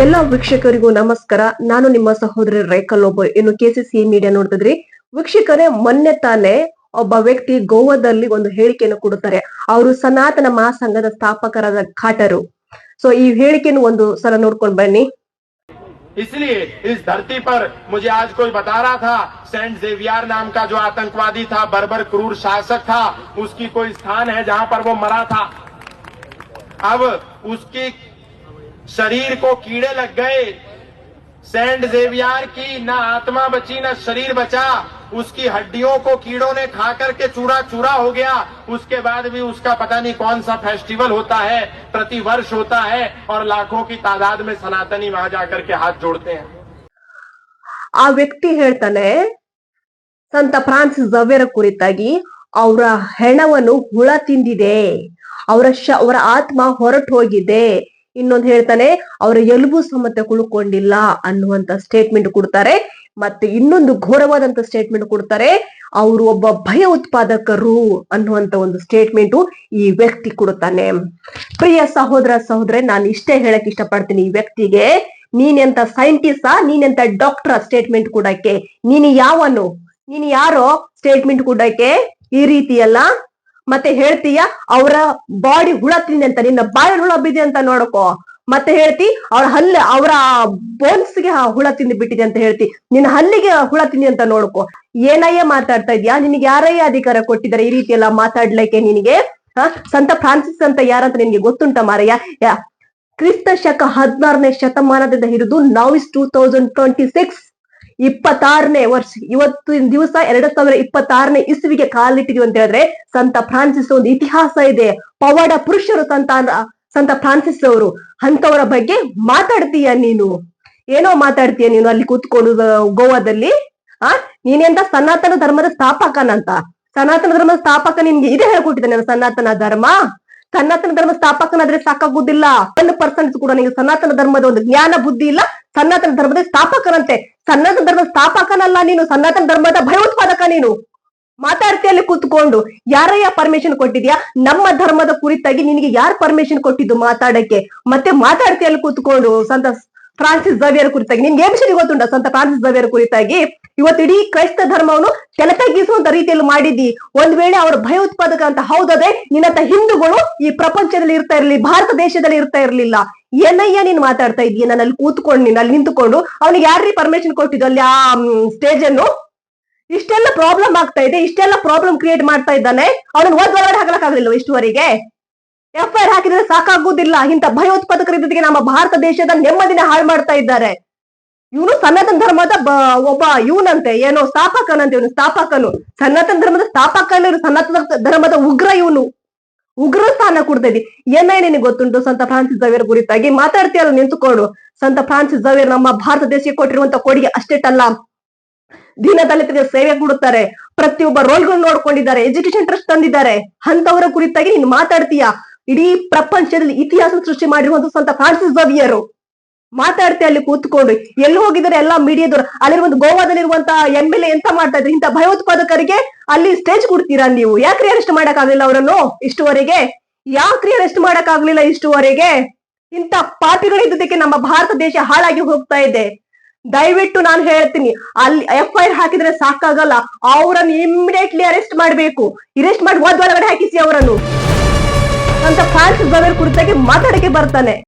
ಎಲ್ಲ ವೀಕ್ಷಕರಿಗೂ ನಮಸ್ಕಾರ. ನಾನು ನಿಮ್ಮ ಸಹೋದರಿ ರೇಖಾ ಲೋಬೋ ಇನ್ನು ಕೆಸಿಸಿ ಮೀಡಿಯಾ ನೋಡ್ತಿದ್ರಿ. ವೀಕ್ಷಕರೇ, ಮೊನ್ನೆ ತಾನೇ ಒಬ್ಬ ವ್ಯಕ್ತಿ ಗೋವಾದಲ್ಲಿ ಒಂದು ಹೇಳಿಕೆಯನ್ನು ಕೊಡುತ್ತಾರೆ. ಅವರು ಸನಾತನ ಮಹಾಸಂಘದ ಸ್ಥಾಪಕರಾದ ಖಾಟರು. ಸೊ ಈ ಹೇಳಿಕೆಯನ್ನು ಒಂದು ಸಲ ನೋಡ್ಕೊಂಡು ಬನ್ನಿ. इसलिए इस धरती पर मुझे आज कोई बता रहा था, सेंट जेवियर नाम का जो आतंकवादी था, बर्बर क्रूर शासक था, उसकी कोई स्थान है जहां पर वो मरा था. अब उसकी शरीर को कीड़े लग गए. सेंट जेवियर की न आत्मा बची न शरीर बचा. उसकी हड्डियों को कीड़ों ने खा करके चूरा चूरा हो गया. उसके बाद भी उसका पता नहीं कौन सा फेस्टिवल होता है, प्रति वर्ष होता है, और लाखों की तादाद में सनातनी वहां जाकर के हाथ जोड़ते हैं. ಆ ವ್ಯಕ್ತಿ ಹೇಳ್ತಾನೆ, ಸಂತ ಫ್ರಾನ್ಸಿಸ್ ಝವೇರ್ ಕುರಿತಾಗಿ ಅವರ ಹೆಣವನ್ನು ಹುಳ ತಿಂದಿದೆ, ಅವರ ಆತ್ಮ ಹೊರಟು ಹೋಗಿದೆ. ಇನ್ನೊಂದು ಹೇಳ್ತಾನೆ, ಅವರ ಎಲುಬು ಸಮೇತ ಕುಳ್ಕೊಂಡಿಲ್ಲ ಅನ್ನುವಂತ ಸ್ಟೇಟ್ಮೆಂಟ್ ಕೊಡ್ತಾರೆ. ಮತ್ತೆ ಇನ್ನೊಂದು ಘೋರವಾದಂತ ಸ್ಟೇಟ್ಮೆಂಟ್ ಕೊಡ್ತಾರೆ, ಅವರು ಒಬ್ಬ ಭಯ ಉತ್ಪಾದಕರು ಅನ್ನುವಂತ ಒಂದು ಸ್ಟೇಟ್ಮೆಂಟ್ ಈ ವ್ಯಕ್ತಿ ಕೊಡುತ್ತಾನೆ. ಪ್ರಿಯ ಸಹೋದರ ನಾನು ಇಷ್ಟೇ ಹೇಳಕ್ ಇಷ್ಟಪಡ್ತೀನಿ ಈ ವ್ಯಕ್ತಿಗೆ, ನೀನೆಂತ ಸೈಂಟಿಸ್ಟ್, ನೀನೆಂತ ಡಾಕ್ಟರ್ ಸ್ಟೇಟ್ಮೆಂಟ್ ಕೊಡಕ್ಕೆ? ನೀನು ಯಾರೋ ಸ್ಟೇಟ್ಮೆಂಟ್ ಕೊಡಕ್ಕೆ ಈ ರೀತಿ ಎಲ್ಲ ಮತ್ತೆ ಹೇಳ್ತೀಯ ಅವರ ಬಾಡಿ ಹುಳ ತಿಂದೆ ಅಂತ, ನಿನ್ನ ಬಾಯಲ್ಲಿ ಹುಳ ಬಿದ್ದೆ ಅಂತ ನೋಡ್ಕೋ. ಮತ್ತೆ ಹೇಳ್ತಿ ಅವರ ಬೋನ್ಸ್ಗೆ ಹುಳ ತಿಂದು ಬಿಟ್ಟಿದೆ ಅಂತ ಹೇಳ್ತಿ, ನಿನ್ನ ಹಲ್ಲಿಗೆ ಹುಳ ತಿಂದಿ ಅಂತ ನೋಡ್ಕೋ. ಏನಯ್ಯ ಮಾತಾಡ್ತಾ ಇದ್ಯಾ? ನಿನಗೆ ಯಾರಯ್ಯ ಅಧಿಕಾರ ಕೊಟ್ಟಿದ್ದಾರೆ ಈ ರೀತಿ ಎಲ್ಲ ಮಾತಾಡ್ಲಿಕ್ಕೆ? ನಿನಗೆ ಸಂತ ಫ್ರಾನ್ಸಿಸ್ ಅಂತ ಯಾರಂತ ನಿನ್ಗೆ ಗೊತ್ತುಂಟ ಮಾರಯ್ಯ? ಕ್ರಿಸ್ತ ಶಕ 16ನೇ ಶತಮಾನದಿಂದ ಹಿಡಿದು ನೌ ಇಸ್ 2026, 26ನೇ ವರ್ಷ, ಇವತ್ತಿನ ದಿವಸ 2026ನೇ ಇಸ್ವಿಗೆ ಕಾಲಿಟ್ಟಿದ್ವಿ ಅಂತ ಹೇಳಿದ್ರೆ ಸಂತ ಫ್ರಾನ್ಸಿಸ್ ಒಂದು ಇತಿಹಾಸ ಇದೆ. ಪವಾಡ ಪುರುಷರು ಸಂತ ಫ್ರಾನ್ಸಿಸ್ ಅವರು. ಅಂತವರ ಬಗ್ಗೆ ಮಾತಾಡ್ತೀಯ ನೀನು? ಏನೋ ಮಾತಾಡ್ತೀಯ ನೀನು ಅಲ್ಲಿ ಕೂತ್ಕೊಂಡು ಗೋವಾದಲ್ಲಿ. ನೀನೆಂತ ಸನಾತನ ಧರ್ಮದ ಸ್ಥಾಪಕನಂತ? ಸನಾತನ ಧರ್ಮದ ಸ್ಥಾಪಕ ನಿನ್ಗೆ ಇದೇ ಹೇಳ್ಕೊಟ್ಟಿದ್ದಾನೆ. ಸನಾತನ ಧರ್ಮ ಸ್ಥಾಪಕನಾದ್ರೆ ಸಾಕಾಗುದಿಲ್ಲ. 1% ಕೂಡ ನಿಂಗೆ ಸನಾತನ ಧರ್ಮದ ಒಂದು ಜ್ಞಾನ ಬುದ್ಧಿ ಇಲ್ಲ. ಸನಾತನ ಧರ್ಮದ ಸ್ಥಾಪಕನಂತೆ. ಸನಾತನ ಧರ್ಮದ ಸ್ಥಾಪಕನಲ್ಲ ನೀನು, ಸನಾತನ ಧರ್ಮದ ಭಯೋತ್ಪಾದಕ ನೀನು. ಮಾತಾಡ್ತಿಯಲ್ಲಿ ಕೂತ್ಕೊಂಡು. ಯಾರಯ್ಯ ಪರ್ಮಿಷನ್ ಕೊಟ್ಟಿದ್ಯಾ? ನಮ್ಮ ಧರ್ಮದ ಕುರಿತಾಗಿ ನಿನಗೆ ಯಾರು ಪರ್ಮಿಷನ್ ಕೊಟ್ಟಿದ್ದು ಮಾತಾಡಕ್ಕೆ? ಮತ್ತೆ ಮಾತಾಡ್ತಿಯಲ್ಲಿ ಕೂತ್ಕೊಂಡು ಸಂತ ಫ್ರಾನ್ಸಿಸ್ ಝವೇರ್ ಕುರಿತಾಗಿ ನಿನ್ಗೆ ಏನ್ ವಿಷಯ ಗೊತ್ತುಂಟ? ಸಂತ ಫ್ರಾನ್ಸಿಸ್ ಝವೇರ್ ಕುರಿತಾಗಿ ಇವತ್ತು ಇಡೀ ಕ್ರೈಸ್ತ ಧರ್ಮವನ್ನು ತಗ್ಗಿಸುವಂತ ರೀತಿಯಲ್ಲಿ ಮಾಡಿದ್ದಿ. ಒಂದ್ ವೇಳೆ ಅವರು ಭಯೋತ್ಪಾದಕ ಅಂತ ಹೌದಾದ್ರೆ ನಿನ್ನಂತ ಹಿಂದೂಗಳು ಈ ಪ್ರಪಂಚದಲ್ಲಿ ಇರ್ತಾ ಇರ್ಲಿ, ಭಾರತ ದೇಶದಲ್ಲಿ ಇರ್ತಾ ಇರ್ಲಿಲ್ಲ. ಏನಯ್ಯ ನೀನ್ ಮಾತಾಡ್ತಾ ಇದೀಯ? ನಾನು ಅಲ್ಲಿ ಕೂತ್ಕೊಂಡು, ನೀನ್ ಅಲ್ಲಿ ನಿಂತುಕೊಂಡು ಅವನಿಗೆ ಯಾರ್ರೀ ಪರ್ಮಿಷನ್ ಕೊಟ್ಟಿದ್ದು ಅಲ್ಲಿ ಆ ಸ್ಟೇಜ್ ಅನ್ನು? ಇಷ್ಟೆಲ್ಲ ಪ್ರಾಬ್ಲಮ್ ಆಗ್ತಾ ಇದೆ, ಇಷ್ಟೆಲ್ಲ ಪ್ರಾಬ್ಲಮ್ ಕ್ರಿಯೇಟ್ ಮಾಡ್ತಾ ಇದ್ದಾನೆ. ಅವನನ್ನು ಒಳಗಡೆ ಹಾಕಲಾಗ್ಲಿಲ್ಲ ಇಷ್ಟುವರೆಗೆ? FIR ಹಾಕಿದ್ರೆ ಸಾಕಾಗುದಿಲ್ಲ. ಇಂಥ ಭಯೋತ್ಪಾದಕರ ಜೊತೆಗೆ ನಮ್ಮ ಭಾರತ ದೇಶದ ನೆಮ್ಮದಿನ ಹಾಳು ಮಾಡ್ತಾ ಇದ್ದಾರೆ. ಇವನು ಸನಾತನ ಧರ್ಮದ ಒಬ್ಬ ಇವನಂತೆ, ಏನೋ ಸ್ಥಾಪಕನಂತೆ. ಇವನು ಸ್ಥಾಪಕನು, ಸನಾತನ ಧರ್ಮದ ಸ್ಥಾಪಕನು, ಸನಾತನ ಧರ್ಮದ ಉಗ್ರ. ಇವನು ಉಗ್ರ ಸ್ಥಾನ ಕೊಡ್ತಾ ಇದ್ದಿ. ಏನೇ ನಿನಗೆ ಗೊತ್ತುಂಟು ಸಂತ ಫ್ರಾನ್ಸಿಸ್ ಝವೇರ್ ಕುರಿತಾಗಿ? ಮಾತಾಡ್ತೀಯಲ್ಲ ನಿಂತುಕೊಂಡು. ಸಂತ ಫ್ರಾನ್ಸಿಸ್ ಝವೇರ್ ನಮ್ಮ ಭಾರತ ದೇಶಕ್ಕೆ ಕೊಟ್ಟಿರುವಂತ ಕೊಡುಗೆ ಅಷ್ಟೇಟಲ್ಲ, ದೀನ ದಲಿತರಿಗೆ ಸೇವೆ ಕೊಡುತ್ತಾರೆ, ಪ್ರತಿಯೊಬ್ಬ ರೋಗಿಗಳು ನೋಡ್ಕೊಂಡಿದ್ದಾರೆ, ಎಜುಕೇಶನ್ ಟ್ರಸ್ಟ್ ತಂದಿದ್ದಾರೆ. ಅಂತವರ ಕುರಿತಾಗಿ ನೀನು ಮಾತಾಡ್ತೀಯ? ಇಡೀ ಪ್ರಪಂಚದಲ್ಲಿ ಇತಿಹಾಸ ಸೃಷ್ಟಿ ಮಾಡಿರುವಂತ ಸಂತ ಫ್ರಾನ್ಸಿಸ್ ಝವೇರ್ ಮಾತಾಡ್ತೀಯ ಅಲ್ಲಿ ಕೂತ್ಕೊಂಡು. ಎಲ್ಲಿ ಹೋಗಿದ್ದಾರೆ ಎಲ್ಲ ಮೀಡಿಯಾದವರು? ಅಲ್ಲಿರುವಂತ ಗೋವಾದಲ್ಲಿರುವಂತ MLA ಎಂತ ಮಾಡ್ತಾ ಇದ್ರು? ಇಂಥ ಭಯೋತ್ಪಾದಕರಿಗೆ ಅಲ್ಲಿ ಸ್ಟೇಜ್ ಕೊಡ್ತೀರಾ ನೀವು? ಯಾಕ್ರಿ ಅರೆಸ್ಟ್ ಮಾಡಕ್ ಆಗ್ಲಿಲ್ಲ ಅವರನ್ನು ಇಷ್ಟುವರೆಗೆ? ಯಾಕ್ರಿ ಅರೆಸ್ಟ್ ಮಾಡಕ್ ಆಗ್ಲಿಲ್ಲ ಇಷ್ಟುವರೆಗೆ? ಇಂಥ ಪಾಪಿಗಳಿದ್ದಕ್ಕೆ ನಮ್ಮ ಭಾರತ ದೇಶ ಹಾಳಾಗಿ ಹೋಗ್ತಾ ಇದೆ. ದಯವಿಟ್ಟು ನಾನು ಹೇಳ್ತೀನಿ, ಅಲ್ಲಿ FIR ಹಾಕಿದ್ರೆ ಸಾಕಾಗಲ್ಲ, ಅವರನ್ನು ಇಮಿಡಿಯೇಟ್ಲಿ ಅರೆಸ್ಟ್ ಮಾಡ್ಬೇಕು. ಅರೆಸ್ಟ್ ಮಾಡಿ ಒಳಗಡೆ ಹಾಕಿಸಿ ಅವರನ್ನು. ಅಂತ ಫ್ರಾನ್ಸಿಸ್ ಝವೇರ್ ಕುರಿತಾಗಿ ಮಾತಾಡಕ್ಕೆ ಬರ್ತಾನೆ.